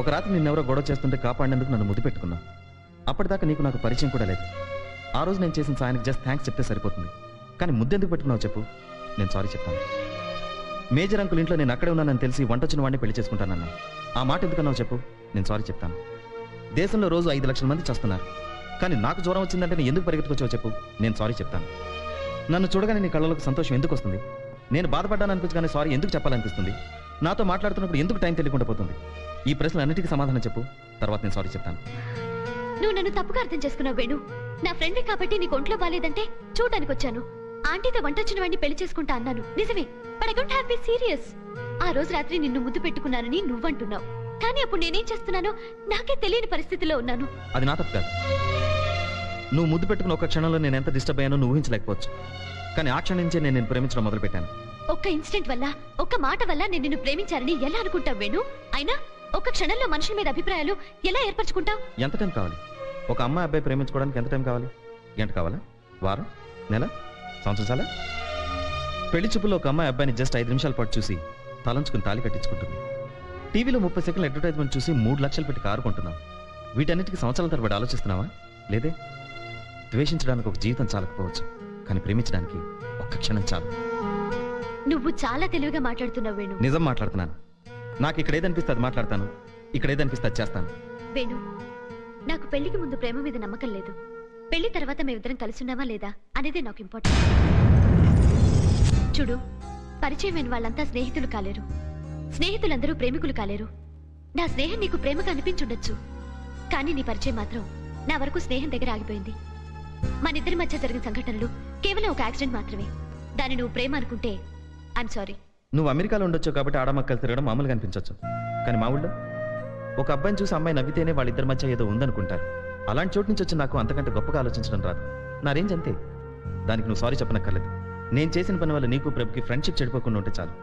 ఒక రాత్రి నిన్నెవరో గొడవ చేస్తుంటే కాపాడినందుకు నన్ను ముద్దు పెట్టుకున్నావు. అప్పటిదాకా నీకు నాకు పరిచయం కూడా లేదు. ఆ రోజు నేను చేసిన సాయానికి జస్ట్ థ్యాంక్స్ చెప్తే సరిపోతుంది. కానీ ముద్దెందుకు పెట్టుకున్నావు చెప్పు, నేను సారీ చెప్తాను. మేజర్ అంకుల్ ఇంట్లో నేను అక్కడే ఉన్నానని తెలిసి వంట వచ్చిన వాడిని పెళ్లి చేసుకుంటానన్నా. ఆ మాట ఎందుకన్నావు చెప్పు, నేను సారీ చెప్తాను. దేశంలో రోజు 5 లక్షల మంది చేస్తున్నారు, కానీ నాకు జ్వరం వచ్చిందంటే నేను ఎందుకు పరిగెత్తుకొచ్చావు చెప్పు, నేను సారీ చెప్తాను. నన్ను చూడగానే నీ కళ్ళలోకి సంతోషం ఎందుకు వస్తుంది? నేను బాధపడ్డాను అనిపించగానే సారీ ఎందుకు చెప్పాలనిపిస్తుంది? నాతో మాట్లాడుతున్నప్పుడు ఎందుకు టైం తెలియకుండా పోతుంది? ఈ ప్రశ్నలన్నిటికీ సమాధానం చెప్పు, తర్వాత నేను సారీ చెప్తాను. నువ్వు నన్ను తప్పుగా అర్థం చేసుకున్నావు వేణు. నా ఫ్రెండ్ కాబట్టి నీకు ఒంట్లో బాలేదంటే చూడడానికి వచ్చాను. ఆంటీతో వంట వచ్చిన వాడిని పెళ్లి చేసుకుంటా అన్నాను, నిజమే. But I don't have be serious. ఆ రోజు రాత్రి నిన్ను ముద్దు పెట్టుకున్నానని నువ్వంటున్నావు, కానీ అప్పుడు నేనేం చేస్తున్నానో నాకే తెలియని పరిస్థితిలో ఉన్నాను. అది నా తప్పు కాదు. నువ్వు ముద్దు పెట్టుకున్న ఒక క్షణంలో నేను ఎంత డిస్టర్బ్ అయ్యానో నువ్వు ఊహించలేకపోవచ్చు. కానీ ఆ క్షణం నుంచే నేను ప్రేమించడం మొదలుపెట్టాను. ఒక్క ఇన్సిడెంట్ వల్ల, ఒక్క మాట వల్ల నేను నిన్ను ప్రేమించారని ఎలా అనుకుంటావు వేణు? అయినా ఒక్క క్షణంలో మనుషుల మీద అభిప్రాయాలు ఎలా ఏర్పరచుకుంటావు? ఎంత టైం కావాలి? ఒక అమ్మాయి అబ్బాయి ప్రేమించుకోవడానికి ఎంత టైం కావాలి? గంట కావాలా? వారం? నెల? సంవత్సరం చాలా? పెళ్లి చూపుల్లో ఒక అమ్మాయి అబ్బాయిని జస్ట్ 5 నిమిషాల పాటు చూసి తలంచుకుని తాళి కట్టించుకుంటుంది. టీవీలో 30 సెకండ్ల అడ్వర్టైజ్మెంట్ చూసి 3 లక్షలు పెట్టి కారు కొంటున్నావు. వీటన్నిటికీ సంవత్సరాల తరబడి ఆలోచిస్తున్నావా? లేదే. ద్వేషించడానికి ఒక జీవితం చాలకపోవచ్చు, కానీ ప్రేమించడానికి ఒక్క క్షణం చాలు. నువ్వు చాలా తెలివిగా మాట్లాడుతున్నావు వేణు. నిజం మాట్లాడుతున్నాను. నాకు ఇక్కడ ఏదనిపిస్తే అది మాట్లాడతాను, ఇక్కడ ఏదనిపిస్తే అది చేస్తాను. వేణు, నాకు పెళ్లికి ముందు ప్రేమ మీద నమ్మకం లేదు. పెళ్లి తర్వాత మేమిద్దరం కలిసున్నావా లేదా అనేదే నాకు ఇంపార్టెంట్. చూడు, పరిచయమైన వాళ్ళంతా స్నేహితులు కాలేరు, స్నేహితులందరూ ప్రేమికులు కాలేరు. నా స్నేహం నీకు ప్రేమగా అనిపించుండొచ్చు, కానీ నీ పరిచయం మాత్రం నా వరకు స్నేహం దగ్గర ఆగిపోయింది. మనిద్దరి మధ్య జరిగిన సంఘటనలు కేవలం ఒక యాక్సిడెంట్ మాత్రమే. దాన్ని నువ్వు ప్రేమ అనుకుంటే ఐఎమ్ సారీ. నువ్వు అమెరికాలో ఉండొచ్చు కాబట్టి ఆడమక్కలు తిరగడం మామూలుగా అనిపించవచ్చు, కానీ మా ఊళ్ళో ఒక అబ్బాయిని చూసి అమ్మాయి నవ్వితేనే వాళ్ళిద్దరి మధ్య ఏదో ఉందనుకుంటారు. అలాంటి చోటు నుంచి వచ్చి నాకు అంతకంటే గొప్పగా ఆలోచించడం రాదు. నా రేంజ్ అంతే. దానికి నువ్వు సారీ చెప్పనక్కర్లేదు. నేను చేసిన పని వల్ల నీకు ప్రభుకి ఫ్రెండ్షిప్ చెడిపోకుండా ఉంటే చాలు.